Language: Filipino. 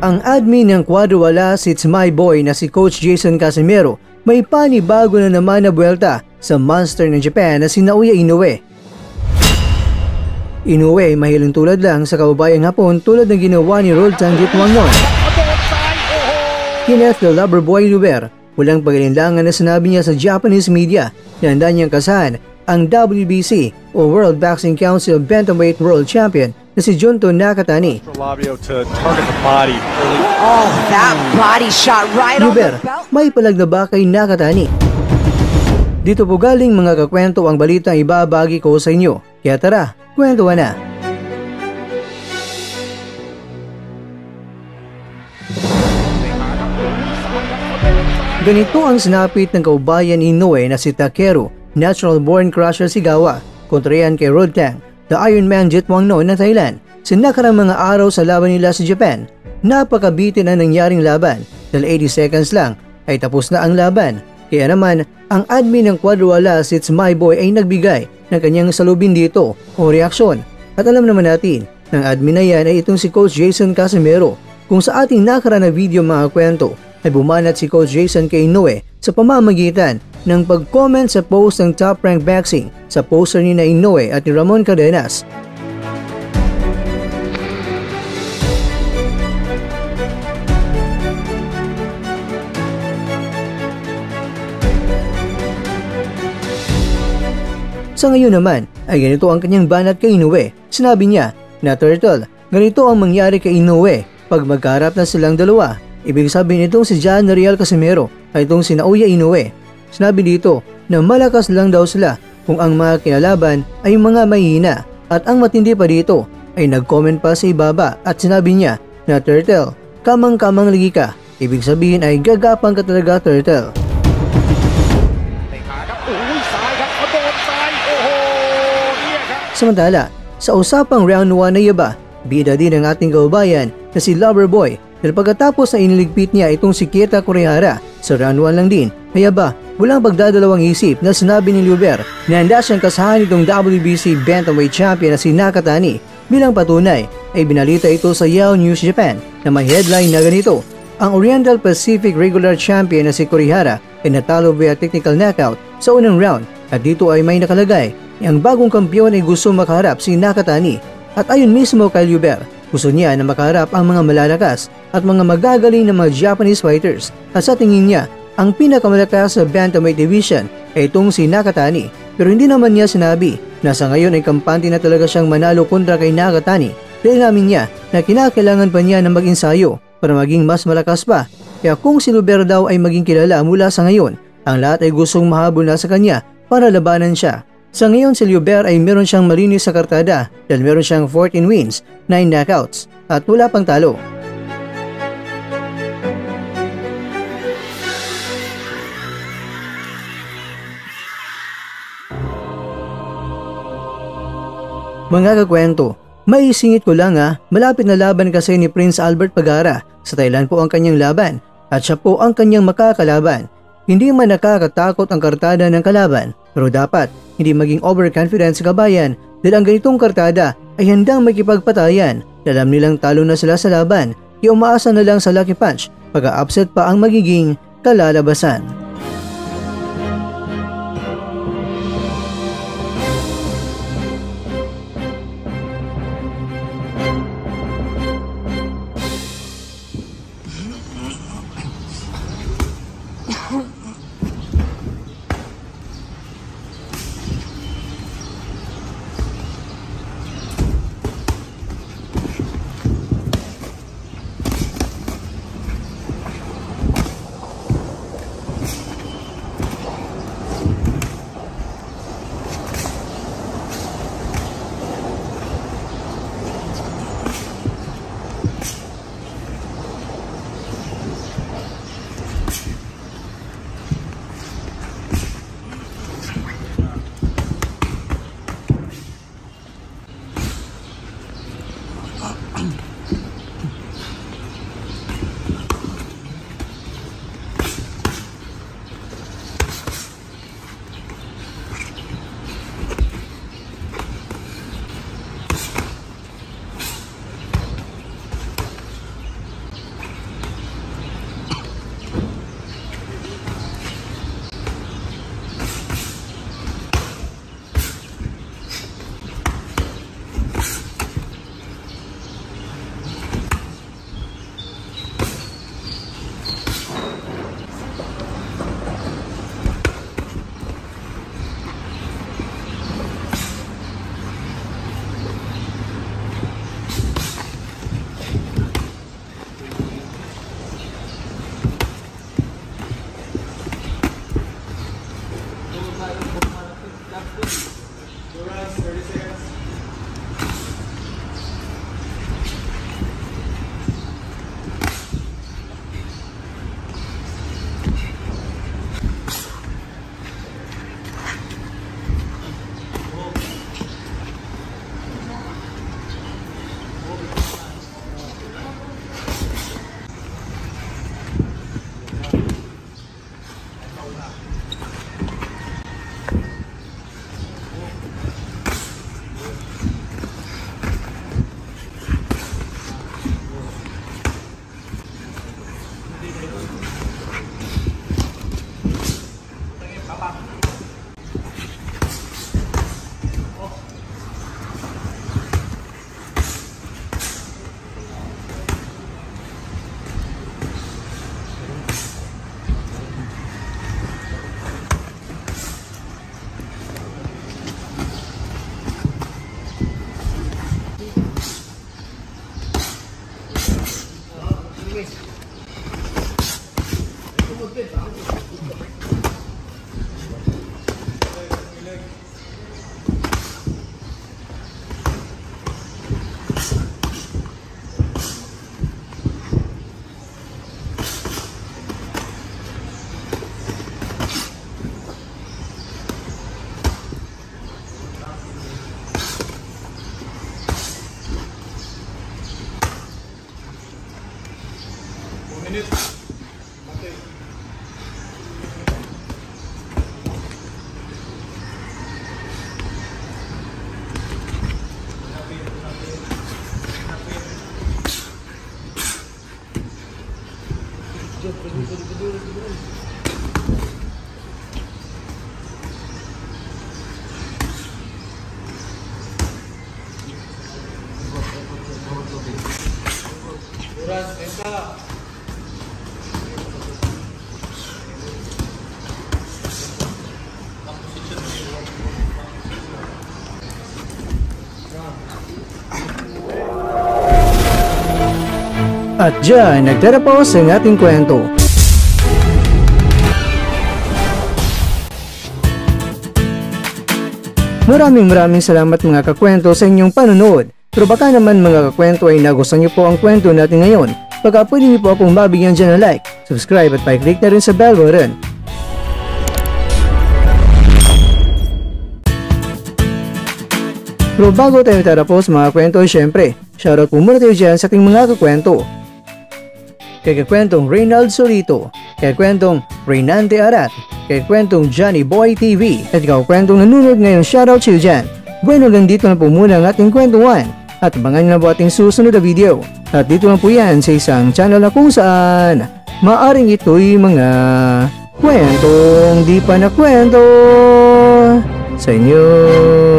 Ang admin ng Quadrawalas It's My Boy na si Coach Jason Casimero may panibago na naman na buwelta sa monster ng Japan na si Naoya Inoue. Inoue ay mahiling tulad lang sa kababayang Hapon tulad ng ginawa ni Roltan Jitwangnon. Kenneth the Loverboy Luber, walang pag-alinlangan na sinabi niya sa Japanese media na handa niyang kasahan ang WBC o World Boxing Council Bantamweight World Champion na si Junto Nakatani. Oh, that body shot right Luber, on the belt. may palag na ba kay Nakatani? Dito po galing mga kakwento ang balitang ibabagi ko sa inyo. Kaya tara, kwentuhan na. Ganito ang sinapit ng kaubayan ni Inoue na si Takeru, natural-born crusher Sigawa, kontra yan kay Rodtang, the Iron Man Jitwangnon ng Thailand. Sa nakarang mga araw sa laban nila sa Japan, napakabitin ang nangyaring laban dahil 80 seconds lang ay tapos na ang laban. Kaya naman, ang admin ng Quadrawalas It's My Boy ay nagbigay ng kanyang salubin dito o reaksyon. At alam naman natin, ng admin na yan ay itong si Coach Jason Casimero. Kung sa ating nakaraan na video mga kwento, ay bumanat si Coach Jason kay Inoue sa pamamagitan ng pag-comment sa post ng Top Rank Boxing sa poster ni na Inoue at ni Ramon Cardenas. Sa ngayon naman ay ganito ang kanyang banat kay Inoue. Sinabi niya na Turtle, ganito ang mangyari kay Inoue pag magkaharap na silang dalawa. Ibig sabihin itong si John Real Casimero ay itong si Naoya Inoue. Sinabi dito na malakas lang daw sila kung ang mga kinalaban ay mga mahihina at ang matindi pa dito ay nag-comment pa sa ibaba at sinabi niya na Turtle, kamang-kamang lagi ka. Ibig sabihin ay gagapang ka talaga Turtle. Samantala, sa usapang round 1 na yaba, bida din ang ating kaubayan na si Loverboy dahil pagkatapos na iniligpit niya itong si Keita Kurihara sa round 1 lang din, ay aba, walang pagdadalawang isip na sinabi ni Luber na handa siyang kasahan itong WBC Bantamweight Champion na si Nakatani. Bilang patunay ay binalita ito sa Yahoo News Japan na may headline na ganito: ang Oriental Pacific Regular Champion na si Kurihara ay natalo via technical knockout sa unang round at dito ay may nakalagay na ang bagong kampiyon ay gusto makaharap si Nakatani. At ayon mismo kay Luber, gusto niya na makaharap ang mga malalakas at mga magagaling na mga Japanese fighters at sa tingin niya, ang pinakamalakas sa Bantamweight Division ay itong si Nakatani. Pero hindi naman niya sinabi na sa ngayon ay kampante na talaga siyang manalo kontra kay Nakatani dahil namin niya na kinakailangan pa niya na mag-insayo para maging mas malakas pa. Kaya kung si Luber daw ay maging kilala mula sa ngayon, ang lahat ay gustong mahabol na sa kanya para labanan siya. Sa ngayon si Luber ay meron siyang malinis sa kartada dahil meron siyang 14 wins, 9 knockouts at wala pang talo. Mga kakwento, maisingit ko lang malapit na laban kasi ni Prince Albert Pagara. Sa Thailand po ang kanyang laban at siya po ang kanyang makakalaban. Hindi man nakakatakot ang kartada ng kalaban, pero dapat hindi maging overconfident sa kabayan dahil ang ganitong kartada ay handang makipagpatayan. Alam nilang talo na sila sa laban, kaya umaasa na lang sa lucky punch pag-a-upset pa ang magiging kalalabasan. At dyan, nagtatapos ang ating kwento. Maraming salamat mga kakwento sa inyong panonood. Pero baka naman mga kakwento ay nagustuhan niyo po ang kwento natin ngayon. Baka pwede niyo po akong mabigyan dyan ng like, subscribe at pa-click na rin sa bell button. Pero bago tayo tatapos mga kwento, syempre, shoutout po muna tayo dyan sa ating mga kakwento. Kay kakwentong Reynald Solito, kay kwentong Reynante Arat, kay kwentong Johnny Boy TV, at kakwentong nanonood ngayon, shoutout sa'yo dyan. Bueno, hanggang dito na po muna ang ating kwentuhan, at abangan nyo na po ating susunod na video. At dito lang po yan sa isang channel na kung saan maaring ito'y mga kwentong di pa na kwento sa inyo.